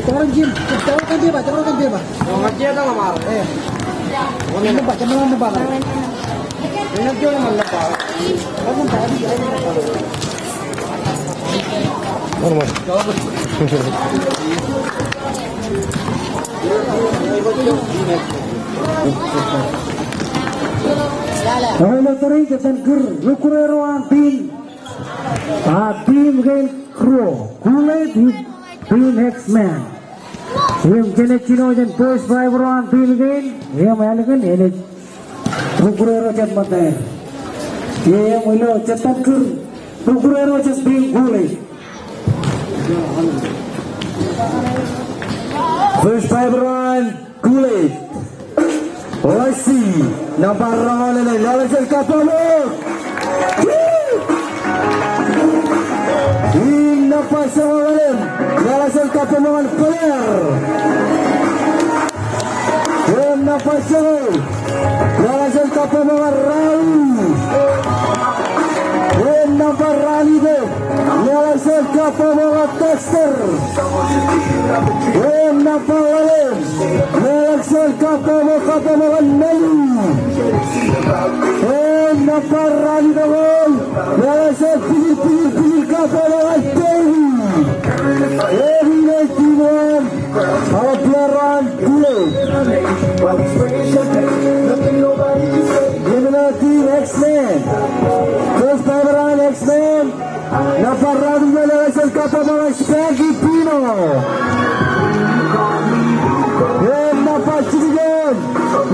Orang Jim, cakap dia bah. Orang dia dah lamar. Orang ni baca mana bah? Ini dia orang mana bah? Orang tadi ada apa? Normal. Kalau tering kita ger, lukureroan tim, tim gain crew, kulit tim X-Men. Yang jenis Cino jen post driveroan tim gain, yang mana kan ini lukurero jen mata. Yang mula cetak ger, lukurero jen tim kulit. First driveroan kulit. Oasi nampak ramai ni lawan kapal ini nampak semalam lawan kapal dengan player ini nampak semalam lawan kapal dengan Raul ini nampak Rani deh lawan kapal dengan Tester ini nampak lawan kapal dengan Melu nampak Rani dengan lawan pilih kapal dengan Dewi ini timur pelajaran kulit ini tim X-Men terus pelajaran X-Men nampak Rani dengan lawan kapal dengan Spaggy Pino nampak Cidigan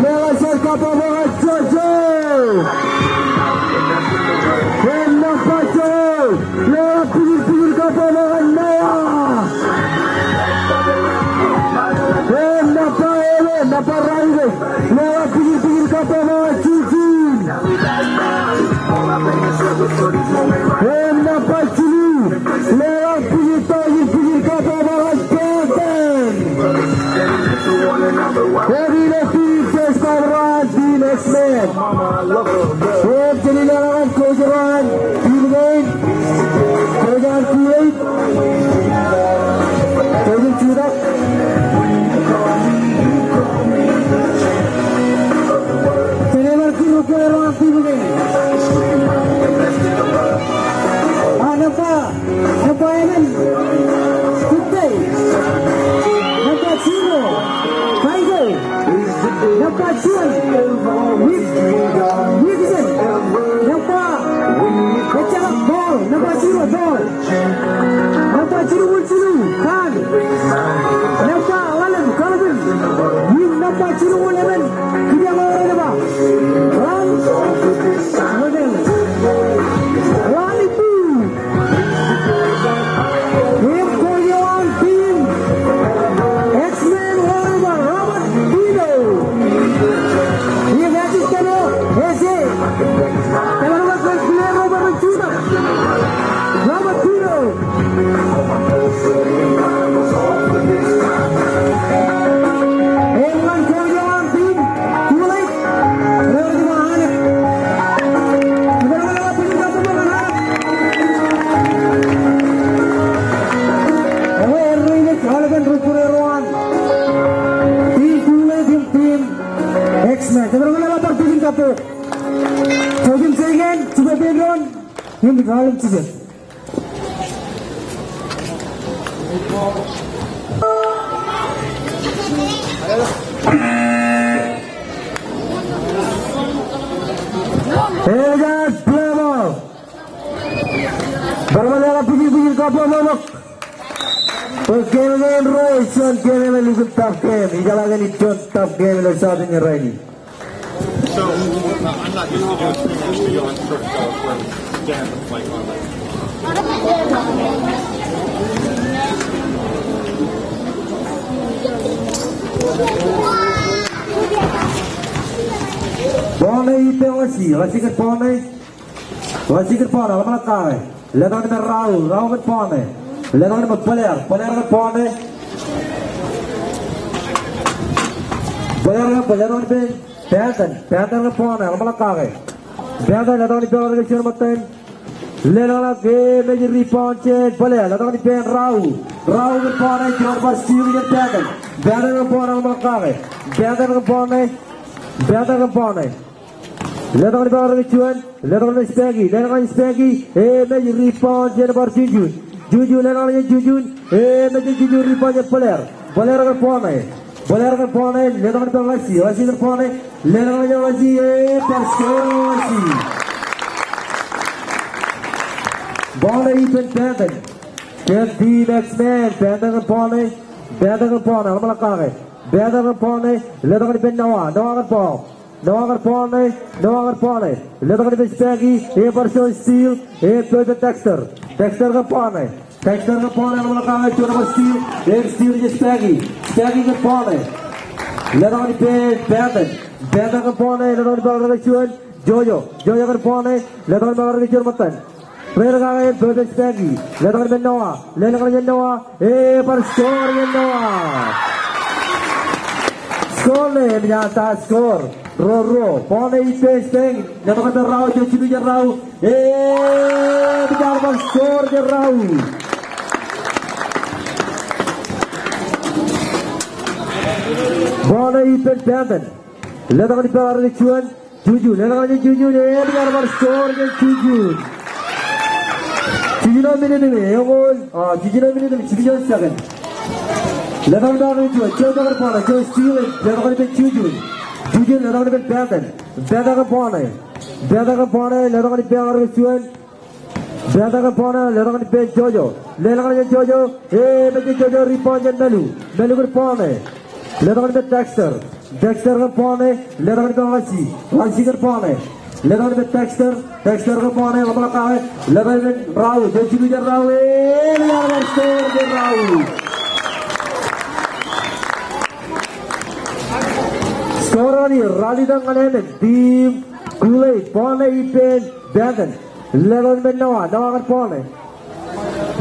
lawan kapal dengan Jojo nampak Jojo lawan pilih kapal dengan Naya nampak Ewen nampak Rani lawan pilih kapal dengan Cici nampak Cili lawan pilih kapal dengan Benten Jadi tim first pelajaran tim X-Men jadi lawan kejuaraan tim lain kejuaraan kulit kejuaraan curak kejuaraan kejuaraan tim lain nampak Emen Kutai nampak Cino Tiger nampak Chuan Wilson nampak Kecak Ball nampak Cino Ball nampak Cino Wilson Khan nampak Alan Calvin nampak Cino Wilson kita mau apa Ran model Ran itu tim Korean tim X-Men Warrior Robert Pino ini match kalau ese kalau nak player Robert Pino Robert Pino England Korean tim kulit dari mana negara pilih satu mana ini kalau kan rukureroan tim kulit tim X-Men kita orang lapar pilih satu Jogin segen coba bedron ini kalau cincin Egan Plemo bermula pikir kapal nomok Pagkailan Roy Sean kaya malugot top game ikalagan ni John top game lang sa ating Riley So I'm not used to doing this for you on first where you have to play on that. Pone ite wasi kat pone lama kau lepas ni Raul kat pone lepas ni player kat pone player ni Panther kat pone lama kau Panther lepas ni player kat cuma maten lepas ni game jadi rebound player lepas ni Raul Rau berpone John Bastil yang Benden. Benden berpone Malakawe. Benden berpone. Benden berpone. Letak di bawah Ricuan. Letak di Spaggy. Letak di Spaggy. Meji rebound Jennifer Jujun. Jujun letak di Jujun. Meji Jujun rebound Poler. Poler berpone. Poler berpone. Letak di bawah Lasi. Lasi berpone. Letak di bawah Lasi. Perskasi. Bola Ethan Benden. Get the next man. Benden berpone. Benden berpone. Malakawe. Benden berpone. Letak di Noah. Noah berpone. Noah berpone. Letak di Spaggy. Person Steel. Peter Dexter. Dexter berpone. Dexter berpone. Malakawe. Cuma Steel. Steel di Spaggy. Spaggy berpone. Letak di Benden. Benden berpone. Letak di bawah Ricuan. Jojo. Jojo berpone. Letak di bawah Ricuan Matan. Player kaya Peter Spaggy. Letak di Noah. Letak di Noah. Per skor Noah. Skor le menyata skor. Roro. Pone Ethan Spaggy. Letak di Rau. Cidu je Rau. Bicara per skor je Rau. Pone Ethan Benden. Letak di bawah Ricuan. Jujun. Letak di Jujun. Bicara per skor je Jujun. Jujun minute Yongol. Jujun minute Jujun second. Letak di bawah Ricuan. Jojo berpone. Joe Steel. Letak di Jujun. Jujun letak di Benden. Benden berpone. Benden berpone. Letak di bawah Ricuan. Benden berpone. Letak di Jojo. Letak di Jojo. Meji Jojo rebound Melu. Melu berpone. Letak di Dexter. Dexter berpone. Letak di bawah Lasi. Lasi berpone. Letak di Dexter. Dexter berpone. Malakawe. Letak di Rau. Cidu je Rau. Bicara skor je Rau. Skor ni rally dengan tim Gulai. Pone Ethan Benden. Letak di Noah. Noah berpone.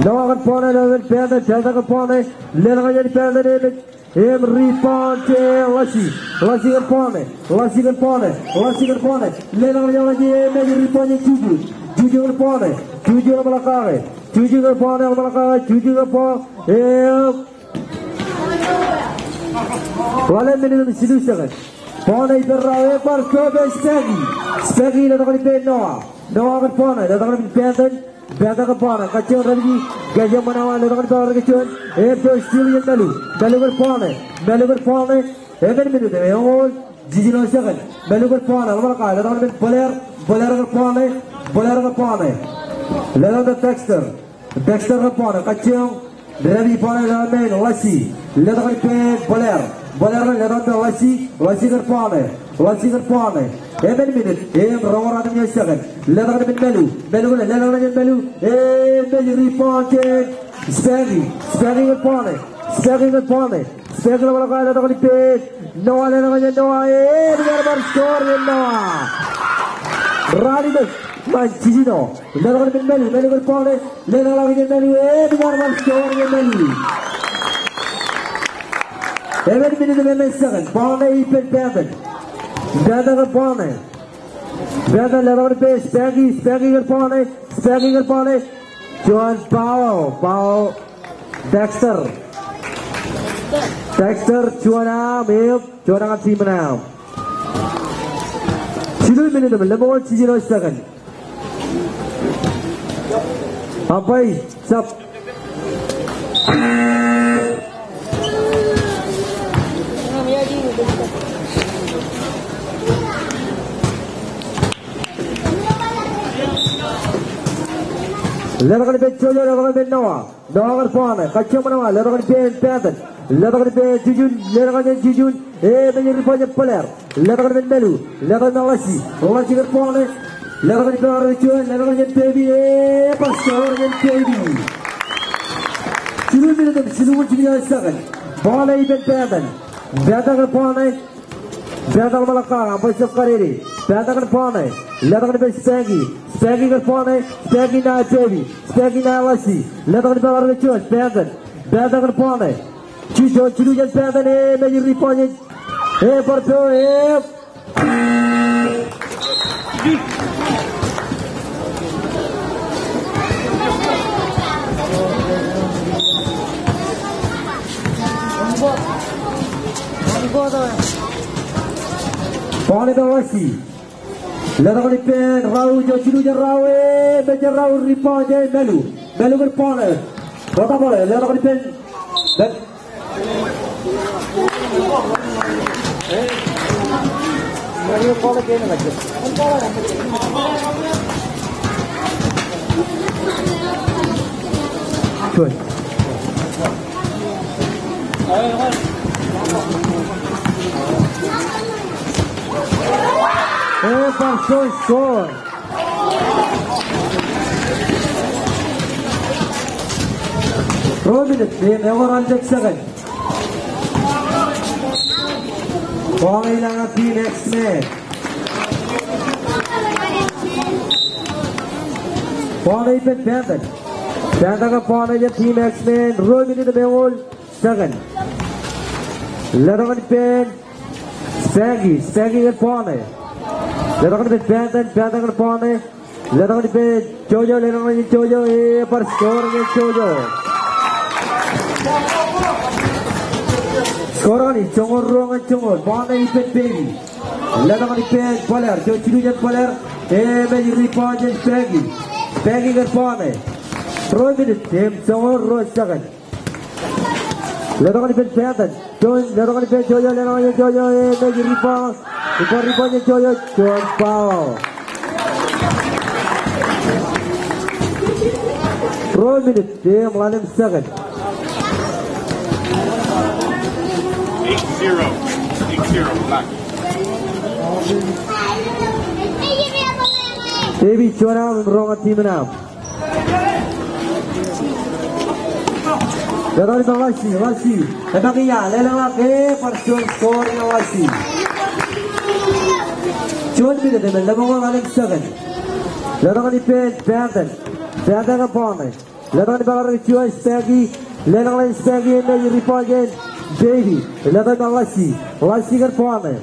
Noah berpone. Letak di Benden. Benden berpone. Letak di Benden. Rebound Lasi. Lasi berpone. Lasi berpone. Lasi berpone. Letak di Lasi. Meji rebound Jujun. Jujun berpone. Jujun Malakawe. Jujun berpone. Malakawe. Jujun berpone. Wala minute sidu second. Pone Iberrawe per Kobe Spaggy. Spaggy letak di Noah. Noah berpone. Letak di Benden. Benden berpone. Kacau lagi. Gajah Manawan letak di bawah Ricuan. Peter Steel yang Melu. Melu berpone. Melu berpone. 11 minute Yongol. Jujun second. Melu berpone. Malakawe. Letak di Poler. Poler berpone. Poler berpone. Letak di Dexter. Dexter berpone. Kacau. Ready pone letak di Lasi. Letak di Poler. Poler letak di Lasi. Lasi berpone. Lasi berpone. 11 minute. Rower ada yang second. Letak di Melu. Melu letak di Melu. Meji rebound Spaggy. Spaggy berpone. Spaggy berpone. Spaggy Malakawe letak di Noah. Letak di Noah. Bicara skor Noah. Rally deh. Mancino. Letak di Melu. Melu berpone. Letak di Melu. Bicara skor Melu. 11 minute and second. Pone Ethan Benden. Benden berpone. Benden letak di Spaggy. Spaggy berpone. Spaggy berpone. John Powell. Dexter. Dexter juara Milk. Juara tim menang. 7 minute level 7 second. Sampai sub. Letak di Jojo. Letak di Noah. Noah berpone. Kacau Manawan. Letak di Benden. Letak di Jujun. Letak di Jujun. Meji rebound Poler. Letak di Melu. Letak di Lasi. Lasi berpone. Letak di bawah Ricuan. Letak di Baby. Pastor Baby. 7 minute 7 second. Bola Ethan Benden. Benden berpone. Benden Malakawe. Apa sekali ini? Benden berpone. Letak di Spaggy. Spaggy berpone. Spaggy na Baby. Spaggy na Lasi. Letak di bawah Ricuan. Benden. Benden berpone. Cidu je Benden. Meji rebound. Porto. Paul Dawasi. Letak di pen Rau jo cilu je Rau beja Rau ripa je Melu. Melu ke Paul. Kota Paul letak di pen. Dan Melu Paul ke ni lagi. Cuy. Passou score. Robin, never on the second. Ball lang ang team X-Men. Ball ay Benton. Benton ka ball ay team X-Men. Robin in the middle. Second. Letak pen. Spaggy ke ball ay. Letak di Benton ke ball ay. Letak di pen. Jojo, letak di Jojo. Per score ke Jojo. Score ni Jongor ruang Jongor. Ball ay pen baby. Letak di pen Polar. Jo cilu jan Polar. Meji ripa jan Spaggy. Spaggy ke ball ay. 3 minutes. Jongor ruang second. Letak di pen Benton. Letak di pen Jojo. Letak di Jojo. Meji ripa. Ripa Jojo. John Powell. 3 minutes. Dia melalim second. 8-0 black. Baby juara menang tim enam. Letak di Wasi. Letak iya. Lelang lagi. Persian skor yang Wasi. John minute dengan lebih melalim second. Letak di pen Benton. Benton ke bawah. Letak di bawah Joy Spaggy. Letak lagi Spaggy ini ripajen baby. Letak di Wasi ke bawah.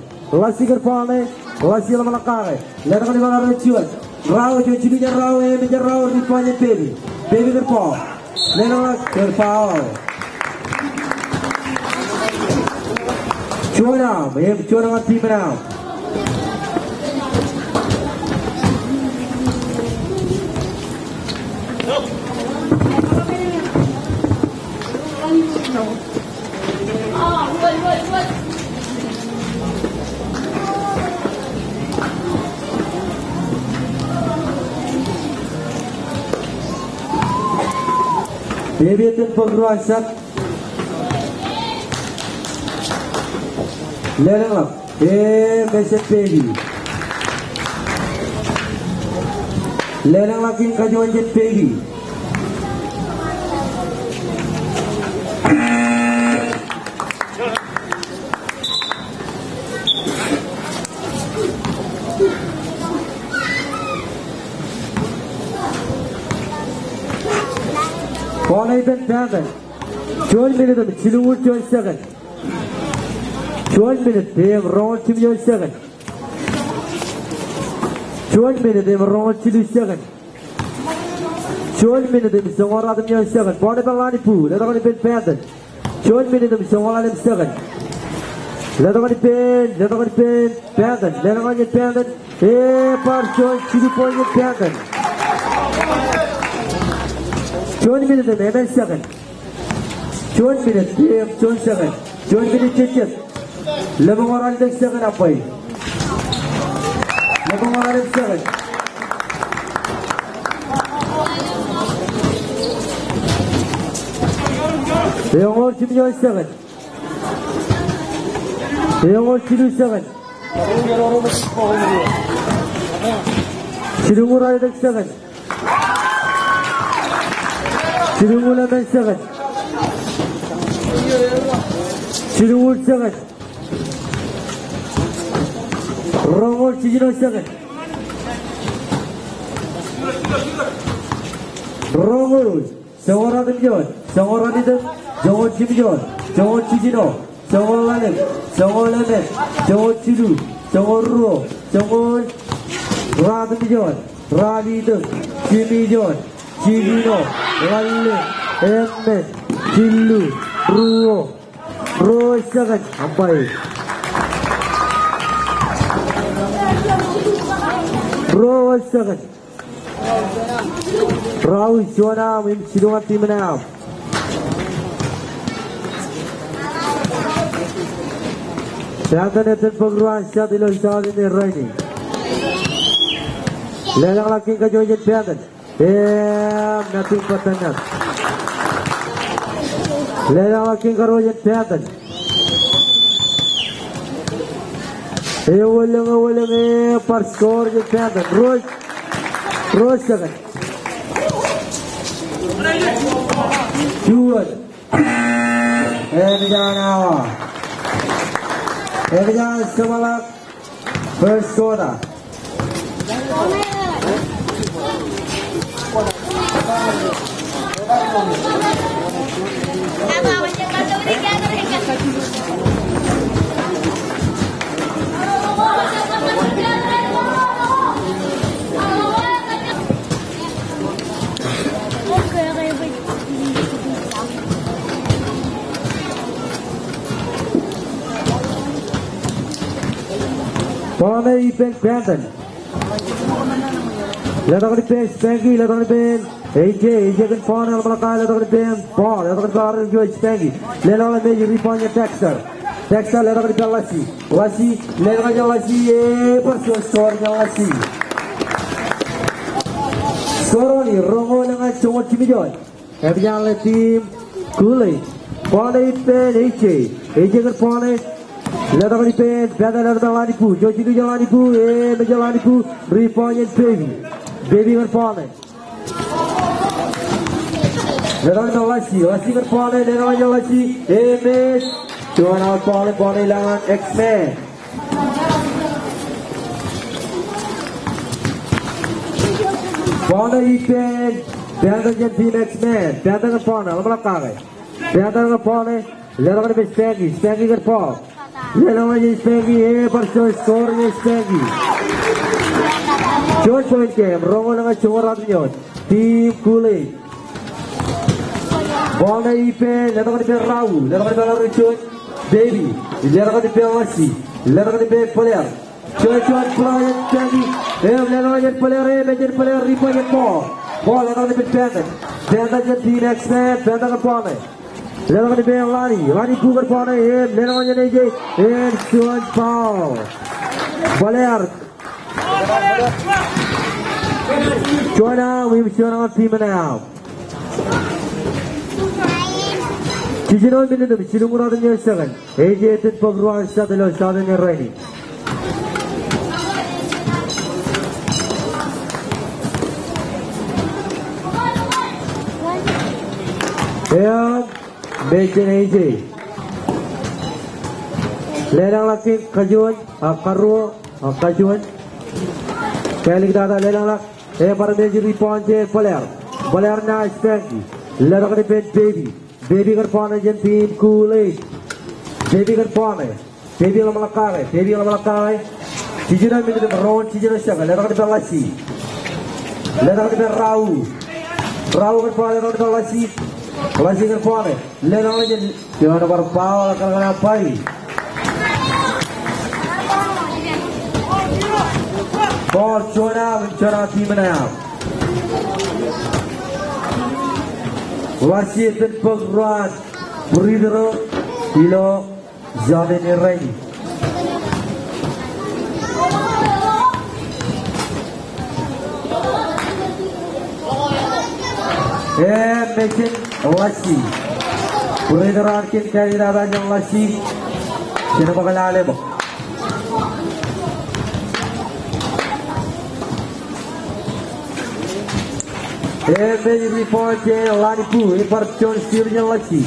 Wasi lama lekang. Letak di bawah Joy. Rau jo cilunya Rau meja Rau ripajen baby. Baby ke bawah. Letak ke bawah. Juara, juara tim enam. Baby itu pengeruasan. Lelang lah. Mesej baby. Lelang lagi kajuan jet baby. Ball ay Benton. 12 minutes. Chilungul 12 second. 12 minutes. They have round 2 second. 12 minutes. They have round 2 second. 12 minutes. They have Songora 2 second. Ball ay Balanipu. Letak ni Benton. 12 minutes. They have Songora 2 second. Letak ni Benton. Letak ni Benton. Per John 2 point Benton. 20 minutes and 11 seconds. 20 minutes, John second. 20 minutes check. Lebih orang ada second apa ini? Lebih orang ada second. Yang orang cuma second. Yang orang cuma second. Cuma orang ada second. Chirungul 11 second. Chirungul second. Rongol 0 second. Rongol Songora Dimjon. Songora Dimjon. Jongon Dimjon. Jongon Chijino. Jongon Lanem. Jongon Lanem. Jongon Chilu. Jongon Ruo. Jongon Radimjon. Radidum. Chimijon. Chivino, Lalle, Emme, Chillu, Ruo, second, Ampai, Row 1 second. Raul Joanna in Sidonga team now. Siapa netan pengruan siapa ilo siapa ini ready. Lelang lagi kejualan siapa? Nothing pertanyaan. Lelang lagi kejualan siapa? Ulang per skor je siapa? Roos second. Jual. Jangan. Jangan semalak first quarter. Pone Ipen Panton. Letak di pen Spanky, letak di pen AJ kan pone al belakang, letak di pen Paul, letak di pen juga Spanky. Letak di reboundnya Dexter, letak di pen Lasi, letak di Lasi, persis skornya Lasi. Skor ini Rongo dengan cuma Jimmy Joy. Kemudian oleh tim Gulai. Pone Ipen AJ kan pone. Letak di pen, Peda letak Lanipu, Joji tu Lanipu, meja Lanipu, reboundnya Baby berpone. Letak di Lasi berpone, letak di Lasi, miss, cuman out pone hilangan X-Men. Pone Ipen, Peda jadi tim X-Men, Peda berpone, lalu belakang, Peda berpone, letak di Spanky berpone. Lelang lagi Spanky, persis skornya Spanky. Short point game, Rongo dengan cuma ratnya. Tim Gulai. Bola Ipen, letak di pen Raul, letak di pen Richard, Baby, letak di pen Lasi, letak di pen player. Short player Spanky, letak di player, major player, rebound ball. Ball letak di pen Panton jadi tim X-Men, Panton ke pone. Letak di pen Lani bukan pone, letak di AJ, short foul. Player. Joanna, we have shown our team now. Cijinon minit silumuran niya second. AJ atin pagruan sa dalawa sa niya ready. Kaya Bejen AJ. Lelang laki kajuan, karuo, kajuan. Kaya ligdada lelang laki. Para major rebound je player na Spanky. Letak di pen Baby kerpane jen tim Gulai. Baby kerpane. Baby yang melakar. Cijinan minit Ron cijinan siapa? Letak di pen Lasi. Letak di pen Raul kerpane letak di pen Lasi kerpane. Letak aja jangan berpau akan apa ini? Ball Joanna tim menang. Wasit dan pengruan Bridero Hilo Zamin Rai. Mesin Lasi Bridero akin kandidat yang Lasi. Sino ba kalala mo? Major report Lanipu, Ipartion Sirnya Lasi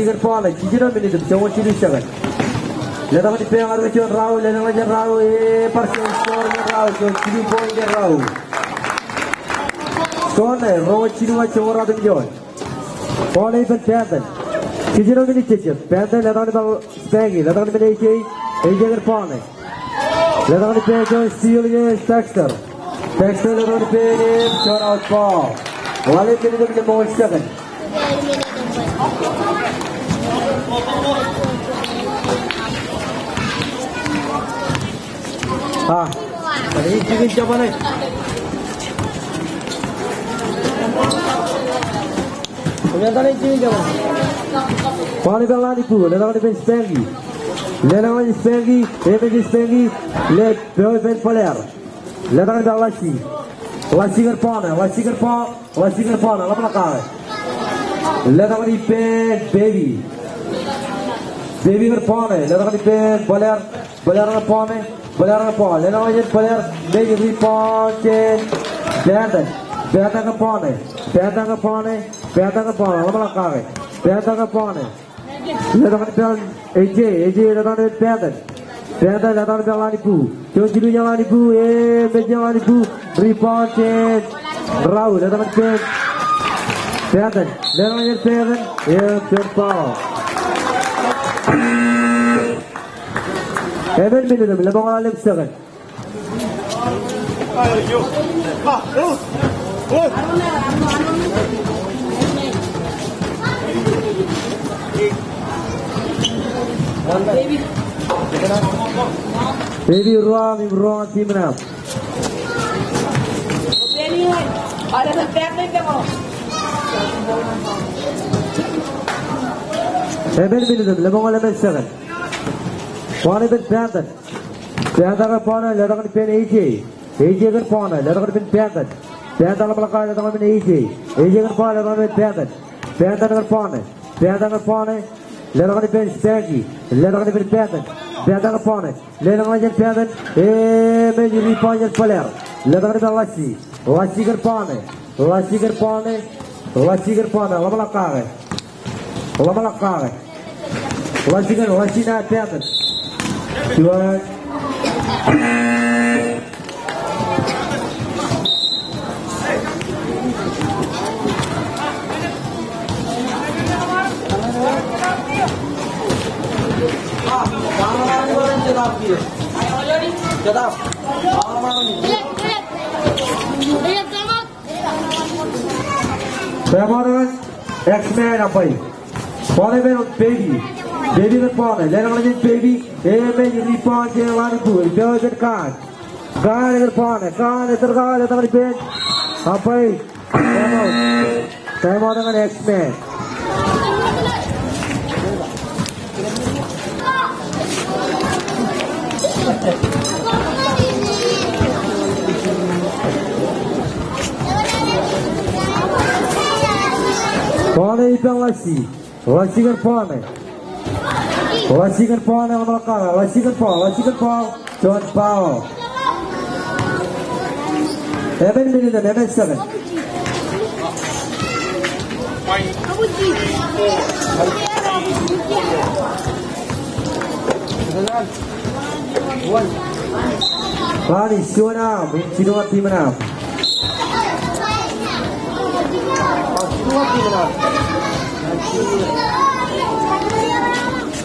kerpane, cijinan minit jauh cilik sangat. Letak di pen Arvijon Raul, letak lagi Raul, Ipartion skornya Raul, cilik poinnya Raul. Skornya Raul cilik macam orang tu jual. Bola Ipan Panton, cijinan minit cincin, Panton letak di bawah Spanky, letak di pen AJ kerpane. Letak di pen John Sirnya Dexter letak di pen short out ball. Wali kini tu kita mau second. Tadi ini siapa ni? Paul Lanipu, Leonard Spengi. Leonard Spengi, David Spengi, let Bill Poler. Leonard Lashi. Lasinger Pona, Lasinger Pona, Lasinger Pona, Lapaka. Leonard Pen, baby. Baby Pone, Leonard Pen, Poler, Poler Pone, Poler Pone, Leonard Poler, baby Pone, Dandan, Dandan Pone, Dandan Pone, Dandan Pone, Lapaka. Dandan Pone. Leonard Pen, AJ, Leonard Dandan. Dandan, Leonard Lanipu. Jojilu Lanipu, Lanipu, Reported, Rao, Leonard Pen. Dandan, Leonard Pen, Paul. 7 minutes, Lebon 7. Baby wrong team now. Ada sampai apa? 7 minutes, Lebon 7. One is Panther. Panther upon a letter of pen AJ. AJ upon a letter of pen Panther. Panther upon a letter of AJ. AJ upon a letter of Panther. Panther upon it. Panther upon it. Letter of pen Stanky. Letter of pen Panther. Panther upon it. Letter of Panther. Major repointed Poler. Letter of Lassi. Lassi upon it. Lassi upon it. Lassi upon it. Lamalakare. Lamalakare. Lassi not Panther. Stuart. X-Man apa ini? Follow baby. Baby the corner, let him baby. Amen. You respond to Lanipu. Does it card? God is the corner. God is the God. Let him bend. Apai. Time out on X-Man. Corner ipang Lassi. Lassi kan corner. Lasikan Paul yang melakar, Lasikan Paul, John Paul. 7 minutes and 7. Lani, Siwana, Sinuat Timana.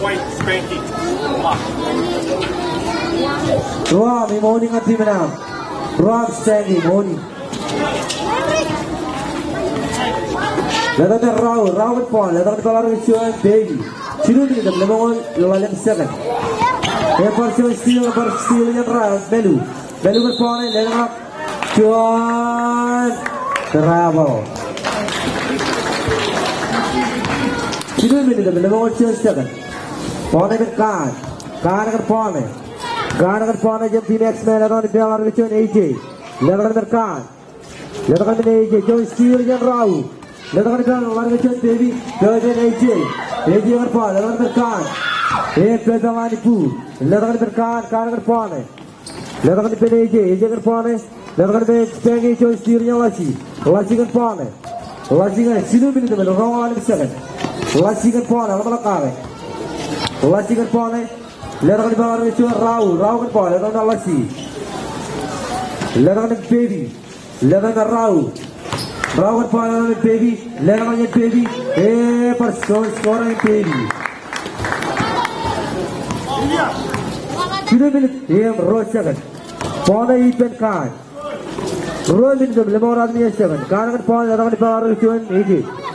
White Spanky. Rob, morning at Timana. Rob Stanley, morning. Let us Rao Paul, let us call our baby. She don't need them, Lemon 7. Therefore, she was still and Rao, Belu. Belu was born and let up. John Bravo. She don't need them, Lemon 7. Pawn at Khan. Khan at Pawn. Khan at Pawn against the next man around the bell on return AJ. Let us at Khan. Let us at AJ. Joe Steele and Rao. Let us at return baby. Third and AJ. AJ at Pawn. Let us at Khan. Hey, Pedamani Poo. Let us at Khan. Khan at Pawn. Let us at AJ. AJ at Pawn. Let us at Spangy. Joe Steele and Lassi. Lassi at Pawn. Lassi at Sinu in the middle. Wrong on 7. Lassi at Pawn. Alamalakare. Lassi kan Paul, let us go to Rao kan Paul, let us Lassi, let us baby, let us Rao kan Paul, baby, let us baby, person scoring baby. 2 minutes, Rose 7, Paul Ethan Khan, Rose in the Lemon 7, Khan kan Paul, let us Paul,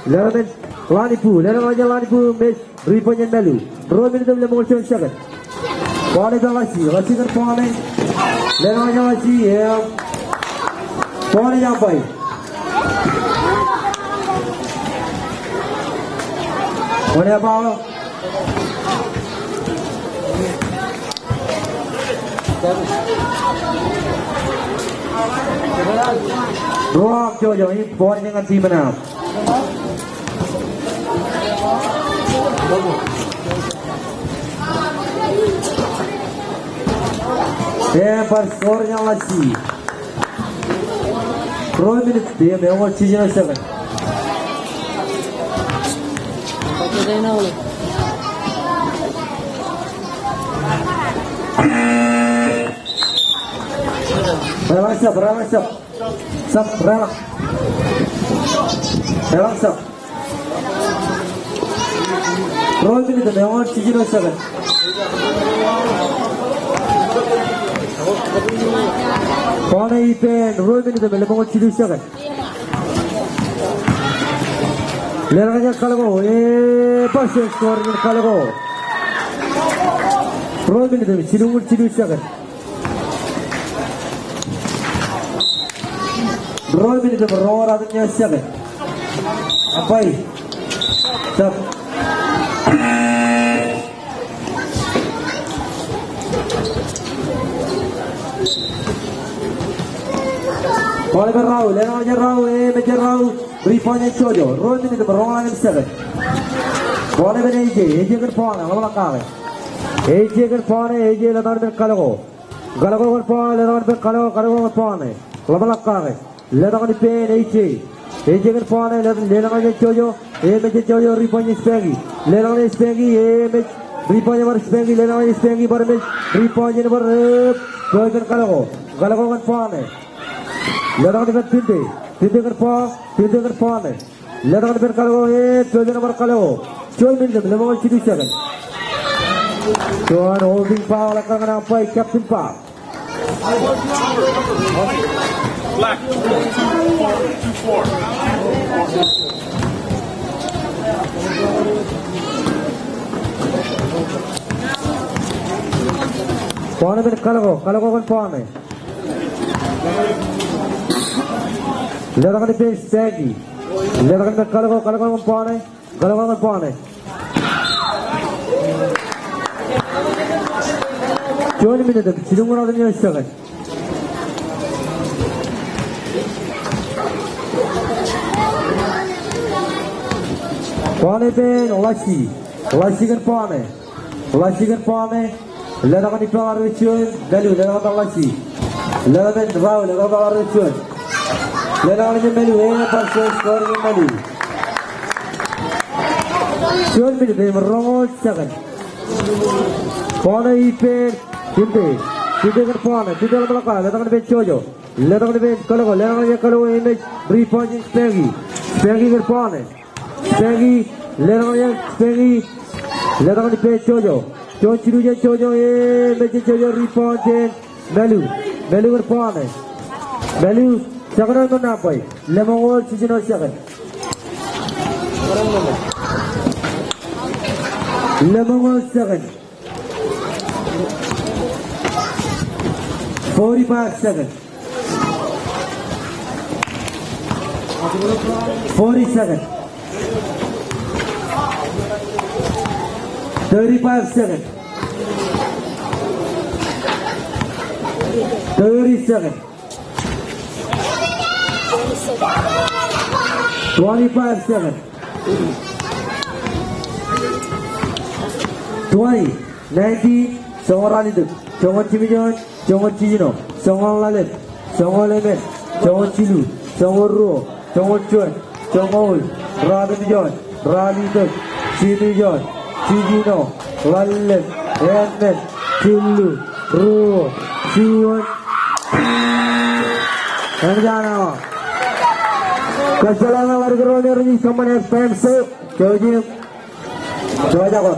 let us Lanipu, let us Lanipu, Miss Ripon and Melu. Roll in the Lemon 7. Paul is a Lassi, Lassi kan Paul, let us Lassi, Paul is a boy. Boleh apa? Drop Jojo, ini poin dengan tim menang. Tempat skornya masih 2 minit dia memang cijin aja kan. Relax, relax. Relax. 2 minit memang cijin aja kan. Kone ipen 2 minit memang cijin aja kan. Leranya kalau pas skornya kalau 2 minit cijin aja kan. 2 minit berora adanya siapa? Apa ini? Siap. Boleh berau, lewat jerau, berjerau, beri poinnya Jojo. 2 minit berora adanya siapa? Boleh ber AJ kan poin, apa kalah? AJ kan poin, AJ lewat berkalago. Kalago kan poin, lewat berkalago, kalago kan poin. Apa kalah? Letakkan di pen AJ kan poin, letakkan di Jojo, macam Jojo riponya Spaggy, letakkan di Spaggy, riponya baru Spaggy, letakkan di Spaggy baru riponya baru Jojo kan kalau kan poin, letakkan di Pinte kan poin, letakkan di kalau Jojo nomor kalau, Jojo minum, lemah cidu siapa? Tuan holding power akan apa? Captain Pak. Black 2-4. Pawn ben kalau kan pawn. Letakkan di base Spaggy. Letakkan ben kalau kan pawn. Join minit cidung orang ni siapa? Pawn ben Olashi kan pawn. Letakkan di power ritual, Melu letakkan Olashi. Letakkan Rao letakkan power ritual. Letakkan di Melu, pas skor di Melu. Join minit merongol siapa? Pawn ipen Pinte kan pawn, Pinte kan belakang, letakkan di Jojo. Letakkan di kalau image repoint Spaggy kan pawn. Spaggy letakkan di Jojo. Jojo macam Jojo repoint Melu kan pawn. Melu sekarang tu apa? Lemongol season siapa? Lemongol second. 45 seconds. 40 seconds. 35 seconds. 30 seconds. 25 seconds. 20, 19, seorang itu, jangan cimijon, jangan cijino, jangan lalet, jangan lemen, jangan cilu, jangan ruo, jangan cuan, jangan ul, rabi jon, cimijon, cijino, lalet, lemen, cilu, ruo, ciwan, jangan. Kesalahan warga Roller ini kemana FPMC, coba jago.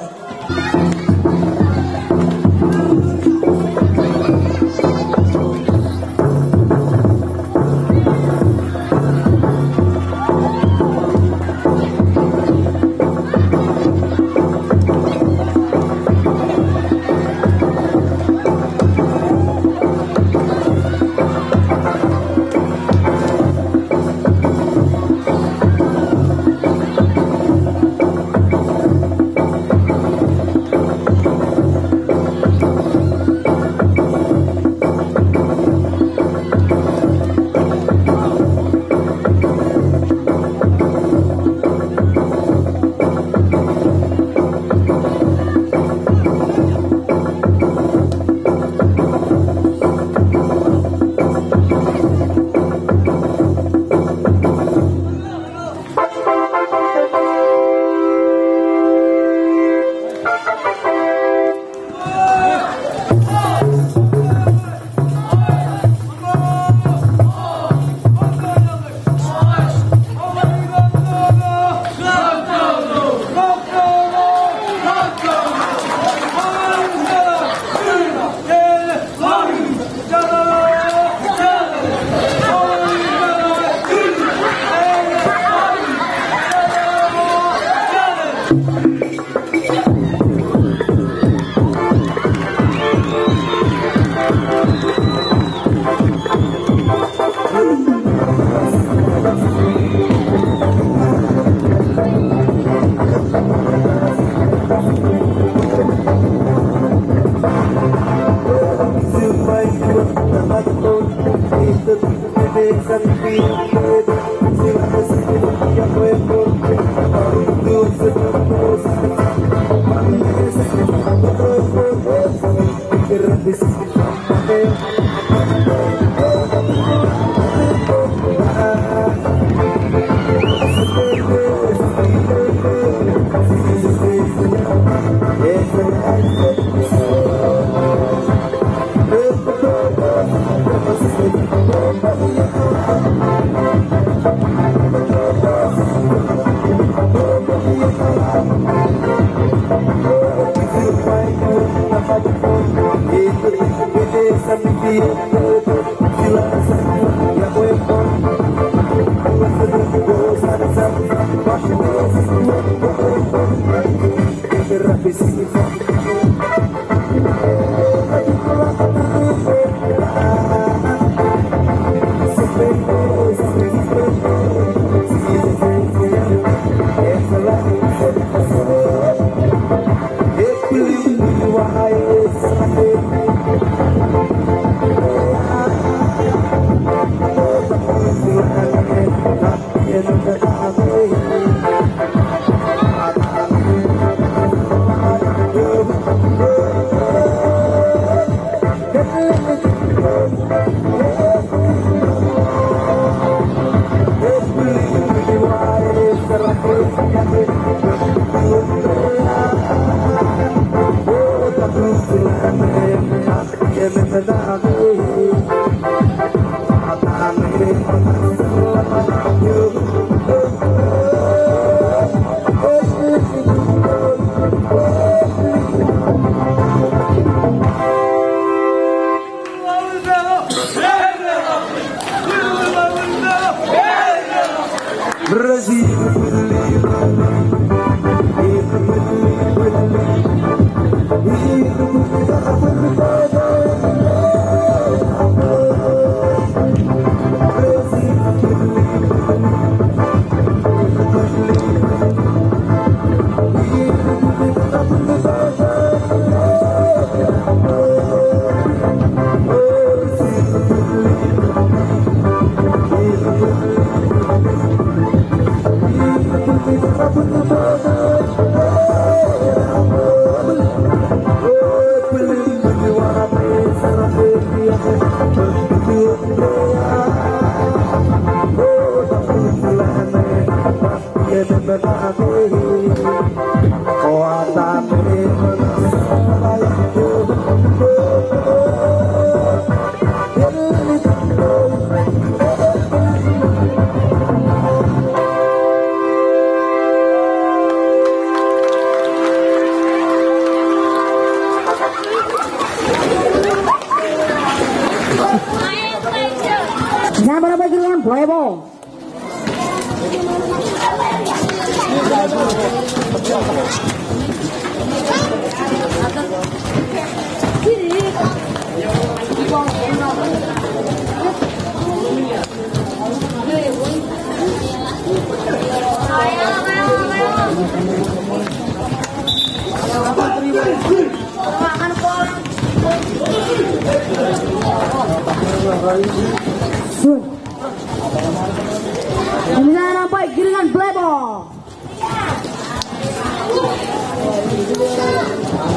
Pembinaan sampai giringan plebo.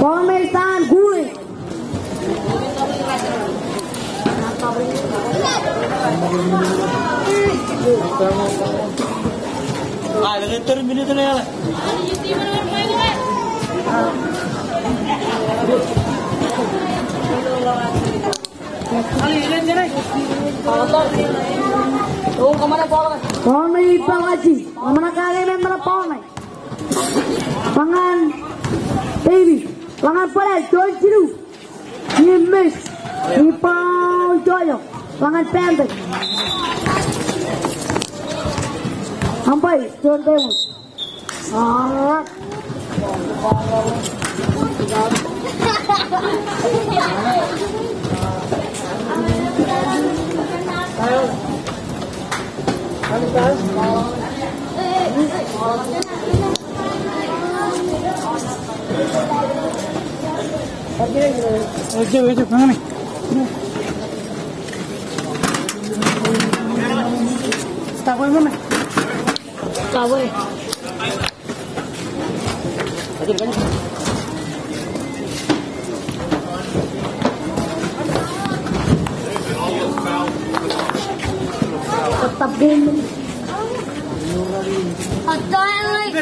Pemeriksaan guling. Terminito na yan. Pemay pangaji, mana kali member pemay. Pangan, baby, pangan pada don't you? You miss, you pound joyo, pangan pendek. Sampai turun tembus. Ah. Ojo, mana nih? Tak boleh mana? Tak boleh. Mantap game. Ada yang lain.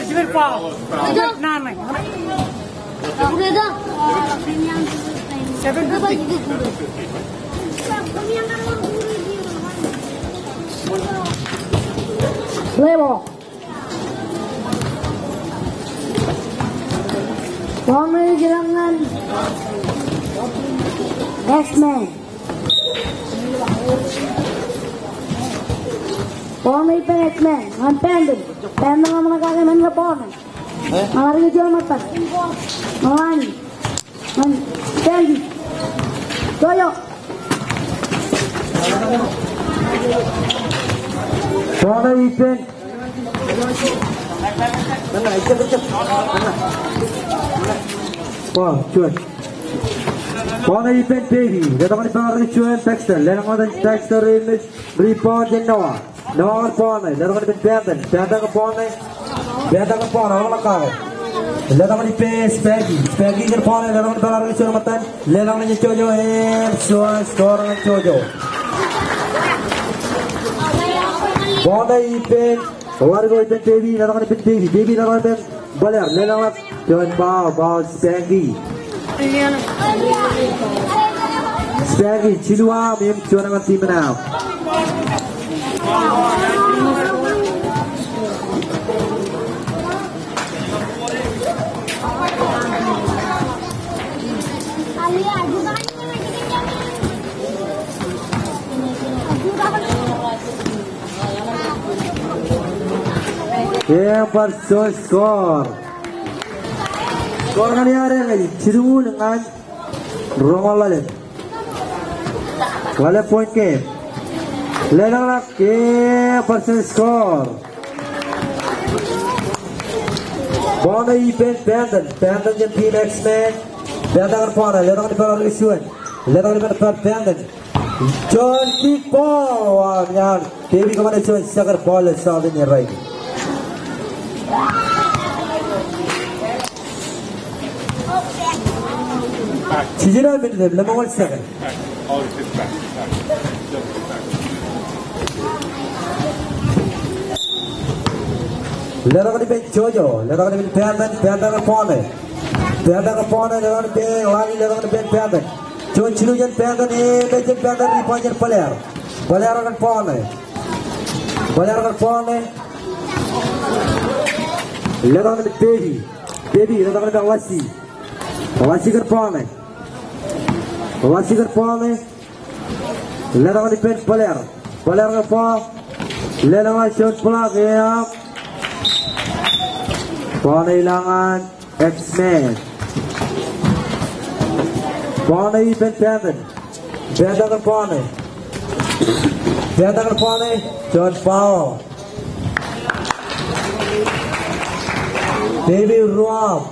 Udah dah. Lebo. Pemain gerangan X-Men. Pemain X-Men. Antendem. Tendem mana kagak main pemain. Hari jual mata. Malani. Tendi. Toyo. Pemain event. Wah, cuy. Pemain event baby. Datang di bawah cuy Dexter. Lelang ada Dexter ini rebound dan Noah. Noah pemain. Datang di Benton. Benton ke pemain. Benton ke pemain. Orang kau. Lelang di pace Peggy. Peggy ke pemain. Datang di bawah cuy matan. Lelang di Jojo hem. Cuy skor dengan Jojo. Pemain event. Warga event baby. Datang di baby. Baby datang di Baler. Lelang John Bau Spaggy Chilua mem cuan dengan tim now. First score. Skor kali ada lagi, Ciru dengan Romal Lalim. Wala point ke, lelang nak ke persen skor. Bona event Benton yang team X-Men. Benton akan pona, lelang di bawah Risuan, lelang di bawah Benton. John kick ball, wah yang Dewi kemana John segar ball sahaja right. Cicira minute, lemah one second. Lelang di bench Jojo, lelang di bench Benton kepone, lelang di bench lagi lelang di bench Benton. John Cilujan Benton ini bench Benton di panjang player akan pone, lelang di baby, lelang di Wasi kepone. Lelang di bench player kepo, lelang shot pelak ya. Pone hilangan X-Men. Pone event Benton kepone. John Paul. Baby Ruam.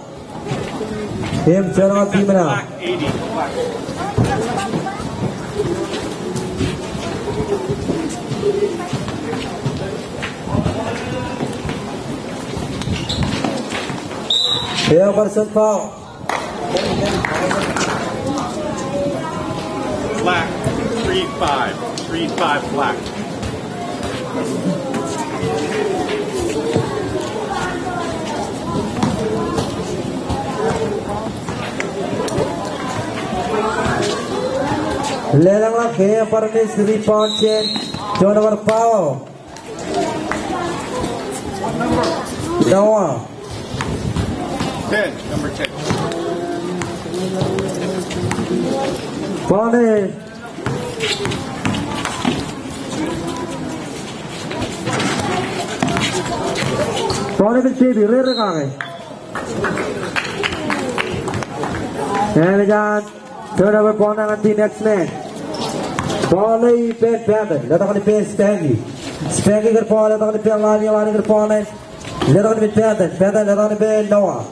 Him channel team now. Here person foul. Black, 3-5 black. Lelang lagi para ni Sri Ponchen, John number Pau, Noah, 10, number 10. Pone, bercebi rere kage. Jangan, John number Pau dengan tim X-Men. Pone pen Benton, datang di pen Spaggy ke Pone, datang di pen lari ke Pone, datang di Benton, datang di pen Noah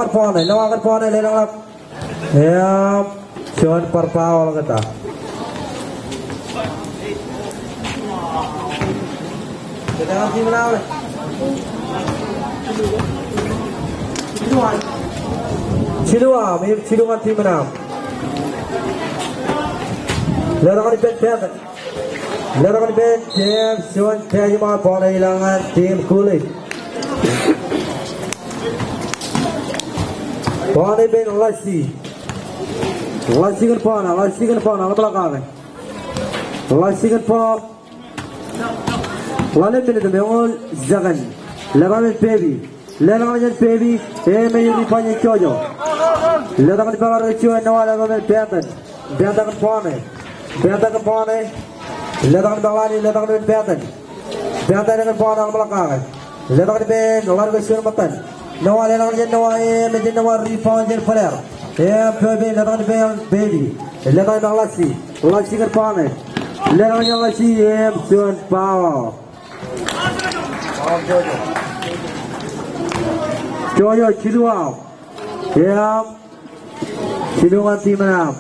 ke Pone, datang lap, ya, John Parpau kata. Kita lagi menang. Ciluan tim menang. Lelang di pen Benton. Letakkan Ben James Sean Tajima bola hilangan tim Kulit. Bola Ben Lassi kan pana belakang. Lassi kan pana. Bola Ben itu memang Zagan. Letakkan Baby. Letakkan Baby. Menyuri panjang Jojo. Letakkan belakang Jojo Nawal letakkan Benton. Benton kan pana. Letakkan belakang letakkan Benton. Benton dengan pana belakang. Letakkan Ben luar besar matan. Nawal letakkan Nawal menjadi Nawal rebound jadi player. Baby letakkan Ben Baby. Letakkan Lassi kan pana. Letakkan Lassi Sean Power. Jojo Ciluau. Ciluan tim menang.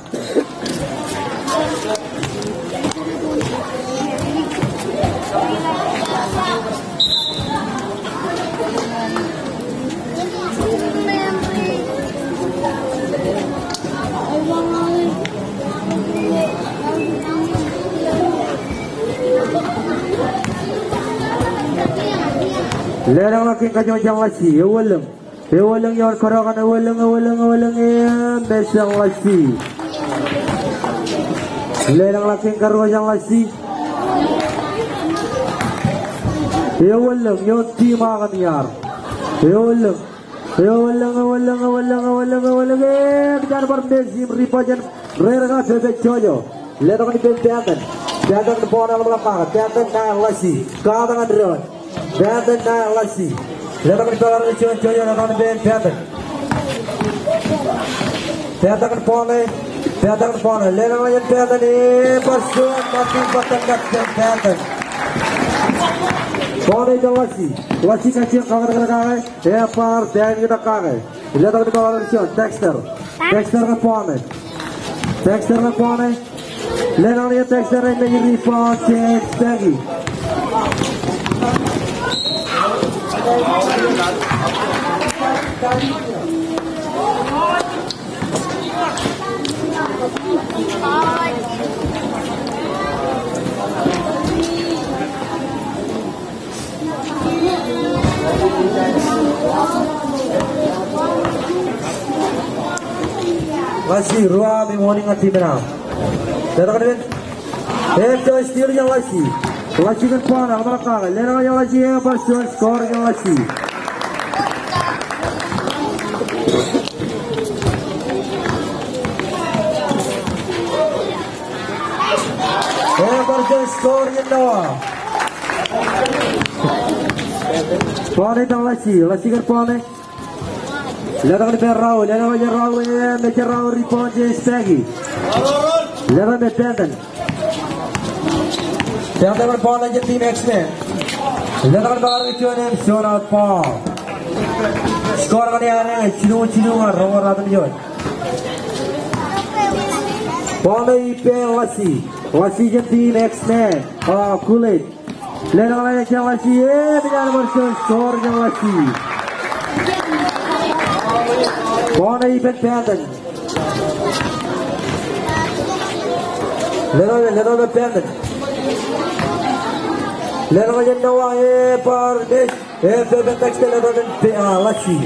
Lerang lagi kajang Lassi. Ewaleng yang korakan ewaleng besang Lassi. Lerang lagi kajang Lassi. Ewaleng yang tim akan yar. Ewaleng. Bicara berbeza ripajan rera bebek Jojo. Letakkan di Benton. Benton ke bola belakang. Benton naik Lassi. Kadangan drone. Benton naik Lassi. Letakkan di belakang Jojo. Letakkan di Benton. Benton ke bola. Letakkan di Benton. Pasukan mati bertengkar Benton. Bola itu Lassi kacil kawan-kawan. Par dan kita kawan. Letakkan di belakang Jojo. Dexter ke bola. Letakkan di Dexter yang menjadi rebound James Peggy. Lassi Rua morning at tim menang. Letakkan Joy steal yang Lassi kan pana belakang. Letakkan yang Lassi Passion skor yang Lassi. Passion skor yang Noah. Pana itu Lassi kan pana. Letakkan di Raul macam Raul rebound James Peggy. Letakkan di Benton. Benton bola jadi tim X-Men. Letakkan bola itu yang Sean Power. Skor kali ini Cinu Romer atau John. Bola itu Lassi jadi tim X-Men. Kulit. Letakkan yang Lassi. Bicara bersama skor yang Lassi. Bola itu Benton. Letakkan Benton. Letakkan Noah par des. Bebek Dexter letakkan Lassi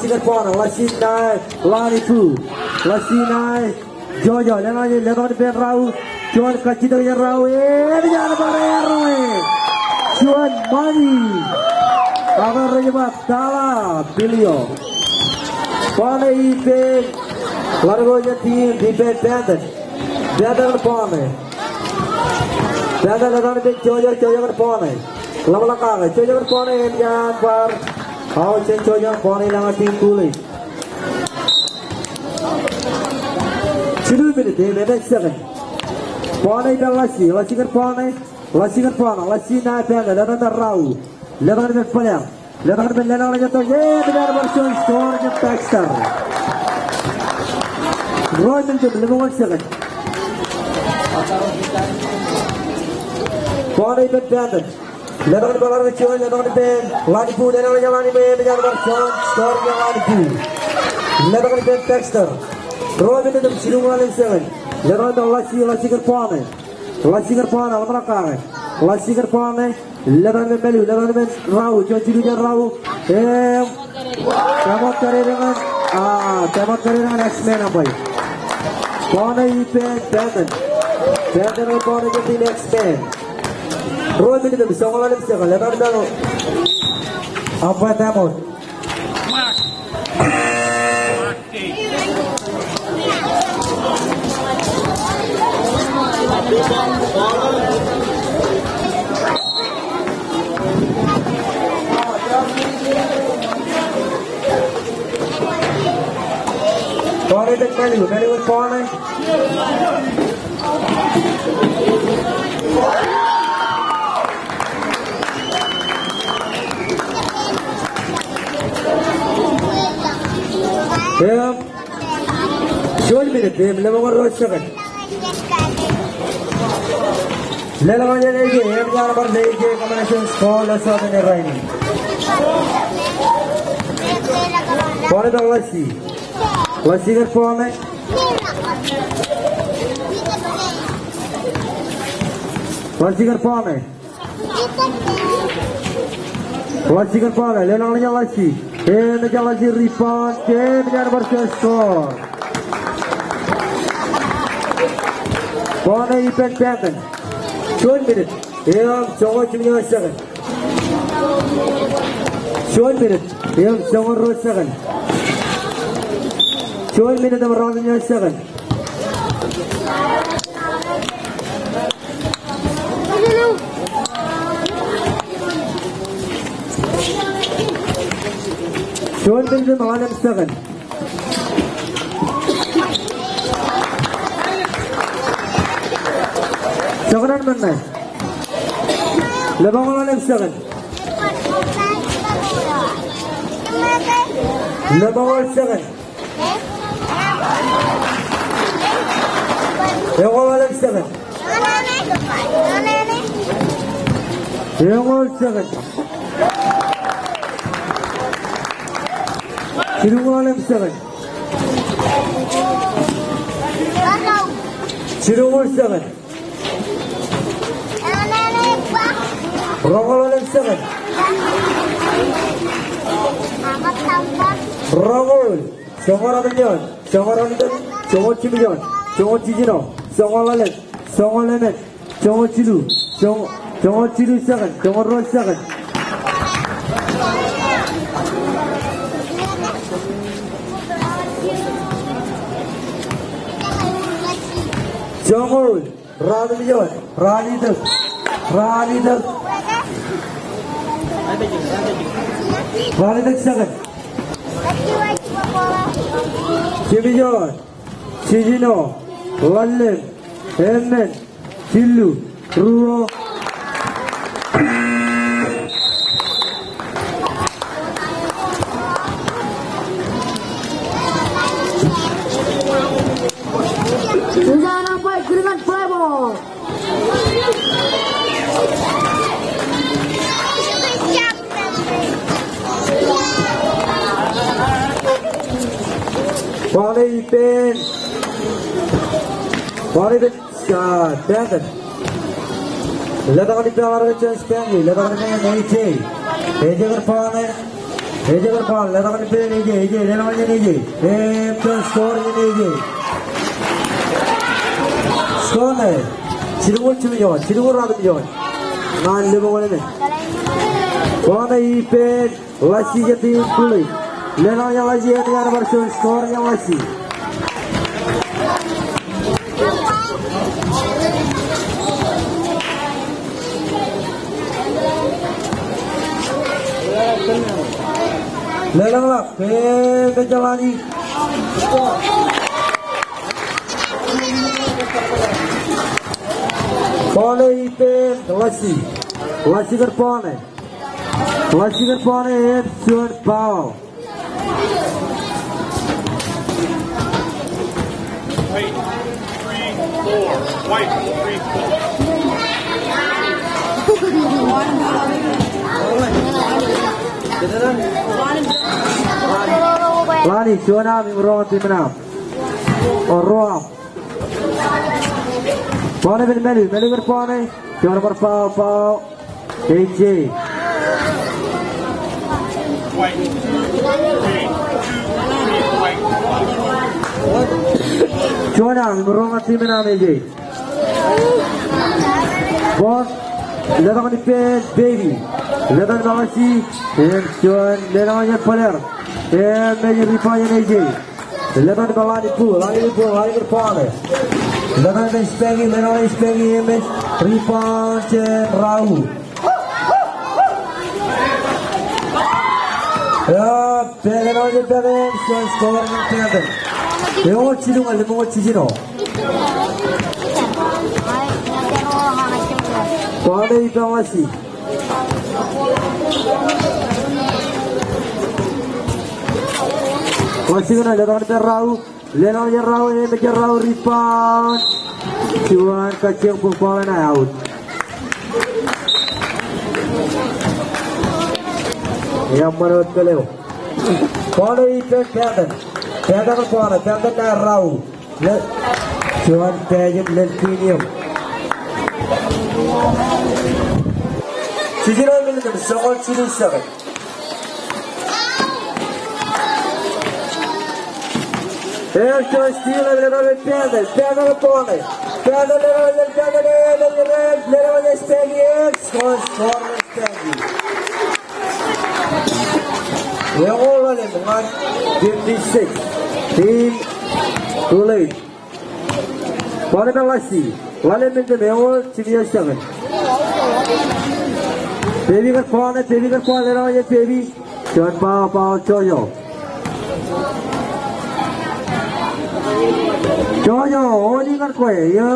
kan pana. Lassi naik Lani Fu. Lassi naik Jojo. Letakkan Ben Raul. Cuan kacit dengan Raul. Bicara bareng. Cuan mani. Akan rejebak dalam Bilio. Pana ipe. Largonya tim di Benton. Benton pana. Benton letakkan Jojo kan pana. Lama kalah, Jojo kan pana yang par. Jojo pana yang tim Kulit. 2 minit, next second. Pana itu Lassi kan pana. Lassi naik Benton, letakkan Raul. Letakkan Pelang. Letakkan jatuh. Benar bersih skor ke Dexter. Roy menjadi 5 second. Pana itu Benton. Letakkan bola kecil, letakkan Ben. Lani Fu, Lani Ben, benar bersih skor ke Lani Fu. Letakkan Ben Dexter. Roy menjadi 5 second. Letakkan Lassi kan pana. Lasi kerpana matrakang. Lasi kerpana lebar membeli lebar rau cuci dunia rau. Tamat kari dengan X-Men apa ya? Pana ipen Batman. Batman pana jadi X-Men. Roy minit itu bisa ngalahin siapa? Lebar dano. Apa tamat? Corner the value with corner. Short minute, level 1 second. Level 1 combination score less than a running. Corner the Lassi. Lassi get corner. Lassi get corner. Lassi get corner. Level 1 Lassi. And the Lassi rebound. Game versus score. Corner event pattern. 12 minutes. Here, so much second. 12 minutes. Here, so much second. 12 minutes around in your second. Short minutes on him second. Second man. Lebang on him second. Lebang on second. Lebang on second. Lebang on second. Chirungalam 7. Chirungal 7. Rongolam 7. Rongol. Songoraman. Songoraman. Songochimion. Songochijino. Songolalet. Songolamet. Songochilu. Songochilu 7. Songoro 7. Jongol, Ralion, Ralidak, Ralidak 7. Chimion, Chijino, Wallen, Helmen, Chilu, Ruo. Body pain. Body the Batman. Letakkan di belakang chance pengi. Letakkan di AJ. AJ berpaling. AJ berpaling. Letakkan di belakang AJ. Letakkan di AJ. Score di AJ. Score ni. Chirungul cimion. Chirungul radu cimion. Nan lebong ni. Body pain. Lassi jadi kulit. Letakkan yang Lassi yang tiada version score yang Lassi. Lelang ke jalani. Pone ipen Lassi. Lassi kerpone. Lassi kerpone Edson Pau. Wait, 3, 4. White, 3, 4. Lani, Jonah, Mimro, Timna. Or Roam. Paul bin Melu ke Paul ni. Jangan nomor Paul. AJ. White. 3, 2, white. Joanna, merong tim nama AJ. Bos, letak ni pen baby. Letak ni mawasi. Joan, letak ni player. Major Ripanya AJ. Letak ni bawah ni pool, lagi ke Paul. Letak ni Spaggy, letak ni Spaggy image. Ripanya Rau. Ya, letak ni pen. Skor ni pen. Lewat cidung, lewat cidino. Pada itu masih. Masih kena letak terau, letak terau ini macam rau rebound. Cuan kacang pun out. Yang menurut beliau. Pada itu Canton. Canton kepala, Canton dah rau. Cuan pageant lentinium. Cijino minum soal ciri sangat. Joan steal level Canton kepala. Canton level Spaggy. Score Spaggy. Yang orang ni dengan 56. Team too late. Pada Melasi, wala minta mewah ciri sangat. Baby kat Paul, lepas ni baby. Joan Paul Jojo. Jojo, ini kat kau ya.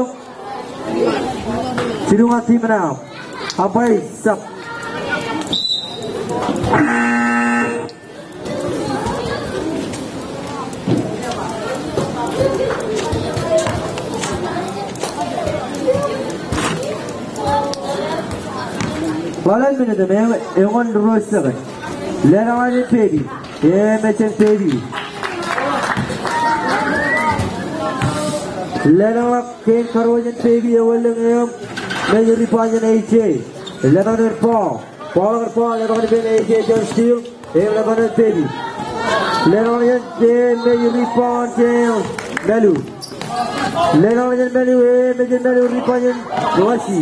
Cidungan tim mana? Apa sab? Walau minta mewah, ewan terus sangat. Lepas ni baby, macam baby. Lepas kain karuan baby, awal yang Major Ripanya AJ. Lepas ni Paul, lepas ni AJ John Steele, lepas ni baby. Lepas ni Major Ripanya Melu. Lepas ni Melu Ripanya Luasi.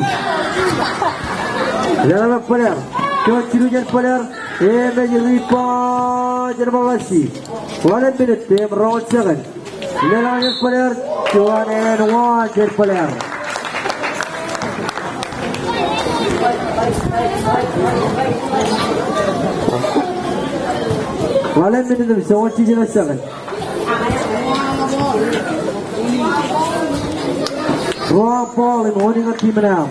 Lepas player, John Cirujan player, Major Ripanya Luasi. 1 minute, tim round 7. Lepas player, John and 1 player. Walau minum semua ciri sangat. Wrong ball in holding a team now.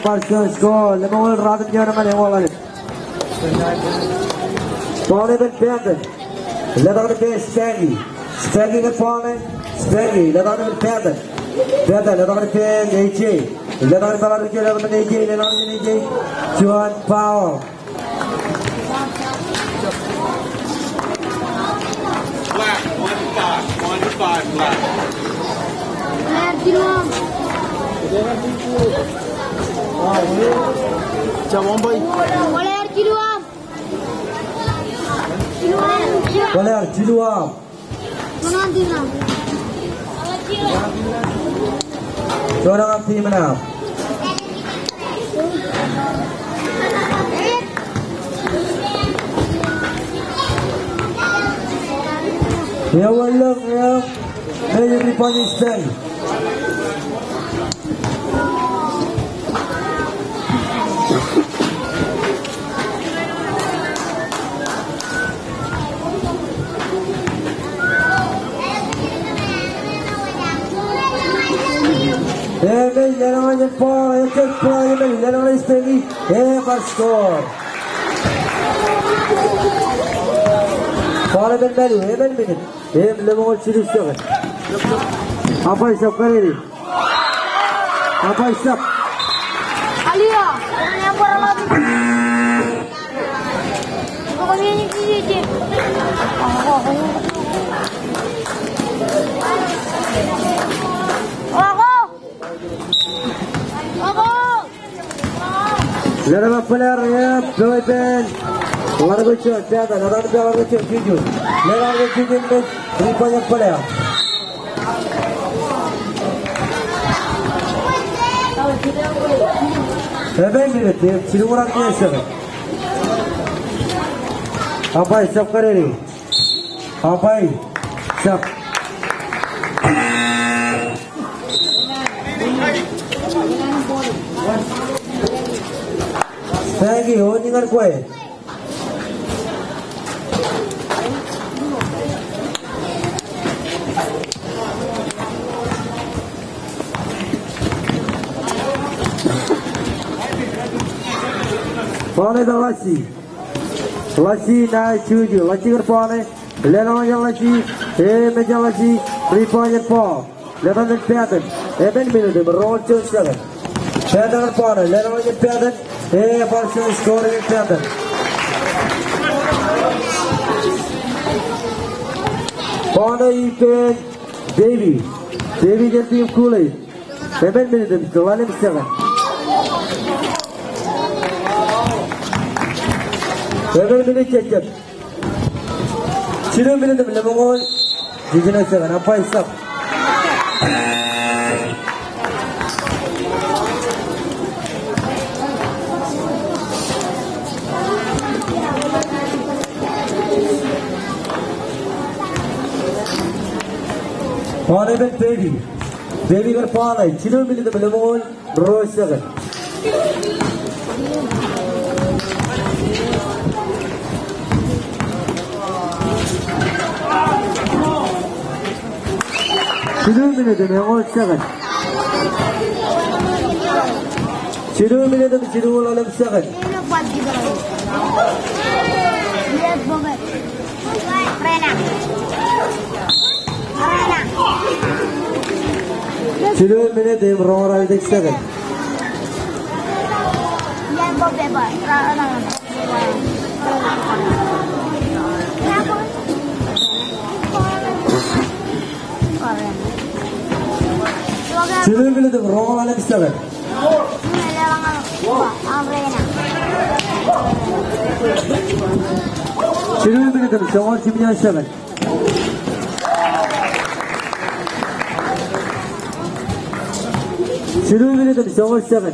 Barcelona score. Lemon rather than German and all of it. Paul even Canton. Let out the base Spaggy. Spaggy the Paul. Spaggy. Let out the Canton. Canton. Let out the pen AJ. Let out the ball. Let out the AJ. Let out the AJ. Joan Paul. Black, 1-5, black. Jawab boy. Player Ciluam. Seorang tim mana? Dia walang yang Major Ripanya Spaggy. Lepas Paul, lepas Spaggy, lepas skor. Paul dan Melu, minit. Lemon ciri sangat. Apa isap kali ini? Apa isap? Alia, yang berapa? Kau ni ciri. Lerma player ya, Philippines. Warga Cina, tiada. Orang dia warga Cina jujur. Lerma jujur ni, rupanya player. Seven minutes, Cina orang ni seven. Apa isap kerana? Apa isap? Thank you. Ini kan kue. Paune dah lasi. Lasi naik cuci. Lasi kerpaune. Lelang yang lasi. Meja lasi. Ribuan pau. Lelang yang piadan. 7 minutes. Roll cuci. Piadan kerpaune. Lelang yang piadan. Person scoring in Piadan. Paune ipen Devi. Devi dan tim Kulai. 7 minutes. Kewalim 7. 7 minutes cecep. 7 minutes lemong. Jijina 7. Apa isap? Paune ben Devi. Devi कर पाल है 6 minutes lemong. Roll 7. Minutes lemong 7. 6 minutes lemong 7. Children minute they roar at 7. Children minute they roar at 7. Children minute they show on 7. Children minute they show on 7.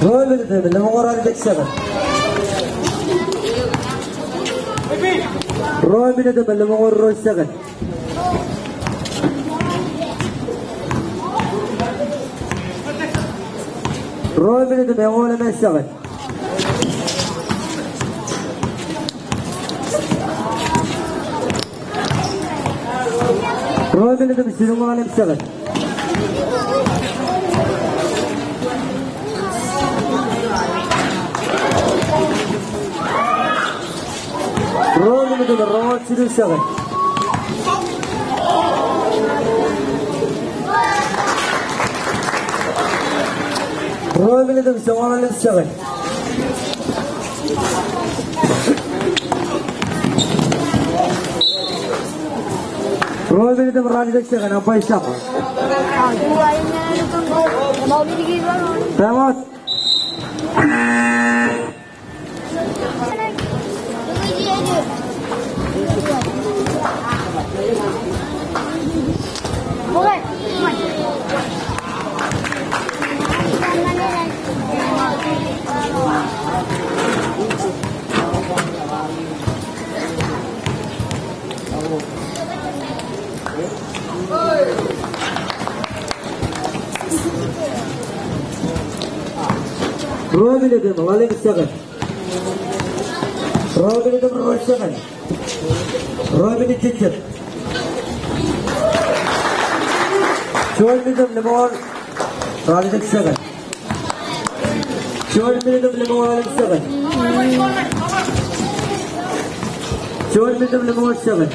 Roll minute they roar at 7. Roll minute they roar at 7. Roll minute they roar at 7. Roll minute they roar at 7. Roll minute they roar at 7. Roll minute they roar at 7. Roll minute they roar at 7. Apa isap? Time out. Roll minute they roar at 7. Roll minute they roar at 7. Roll minute cecep. 12 minutes lemong roll at 7. 12 minutes lemong roll at 7. 12 minutes lemong at 7.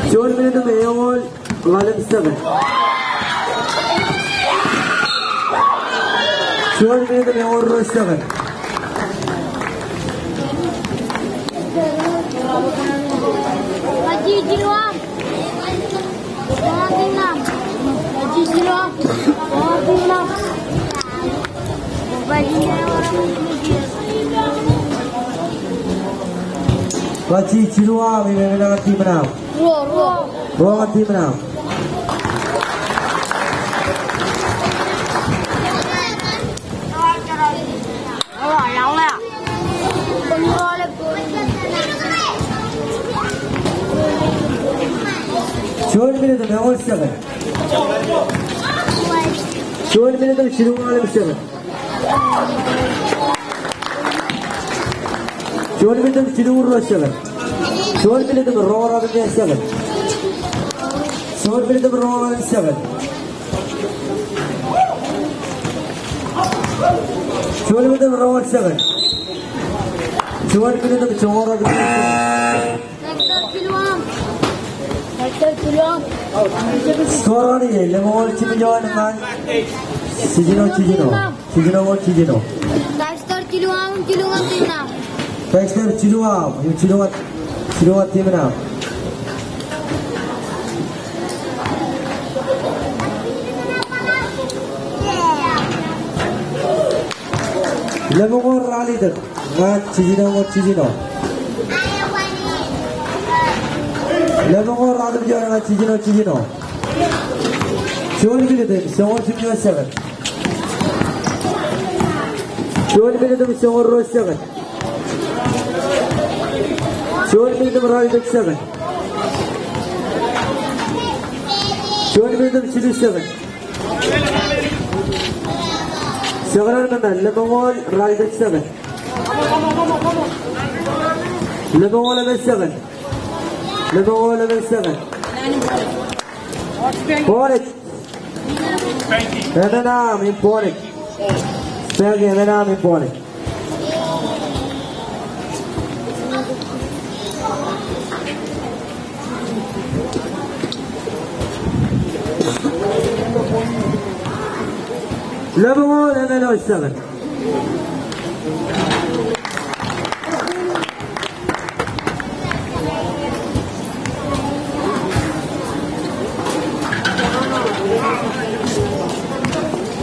12 minutes lemong roll at 7. 12 minutes lemong roll at 7. Haji Jiluang. Orang Timnam. Haji Jiluang. Orang Timnam. Bajunya orang Muslim. Haji Jiluang menang tim menang. Ruang tim menang. Short minute of all 7. Short minute of Shiruang 7. Short minute of Shirur 7. Short minute of Roar 7. Short minute of Roar 7. Short minute of Roar 7. Short minute of Chora 7. Score on it. Lemon Chimijon and Chijino. Dexter Chiluang Timnam. Dexter Chiluang, you Chiluang team now. Lemon Rally the not Chijino. Lemon Rally and Chijino. Show me the Show 7. Show me the Show 7. Show me the Royal 7. Show me the Chili 7. 7 Lemon Royal 7. Lemon 7. Lemon 7. Porrick. Vietnam in Porrick. Vietnam in Porrick. Lebanon and 7.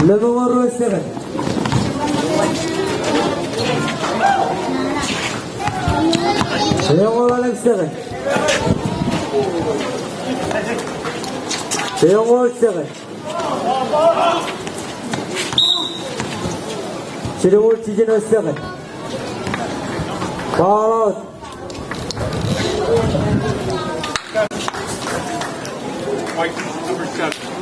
Lebanon 7. Lebanon 7. Lebanon 7. Chirur Chijino 7. Ball out. White number 7.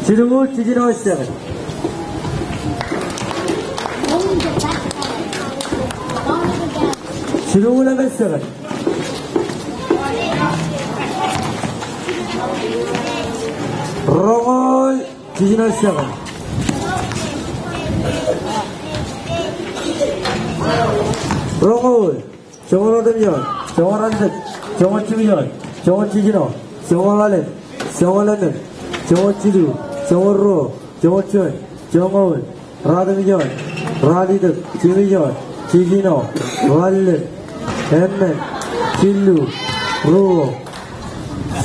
Chirur Chijino 7. Chirur 7. Rongol Chijino 7. Rongol Chongol Demion Chongol Randet Chongol Chimion Chongol Chijino Chongol Alen Chongol London Chongol Chidu Chongol Ro Chongol Chun Chongol Radamion Radiduk Chimion Chijino Wallet Hemmen Chilu Ro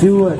Chuan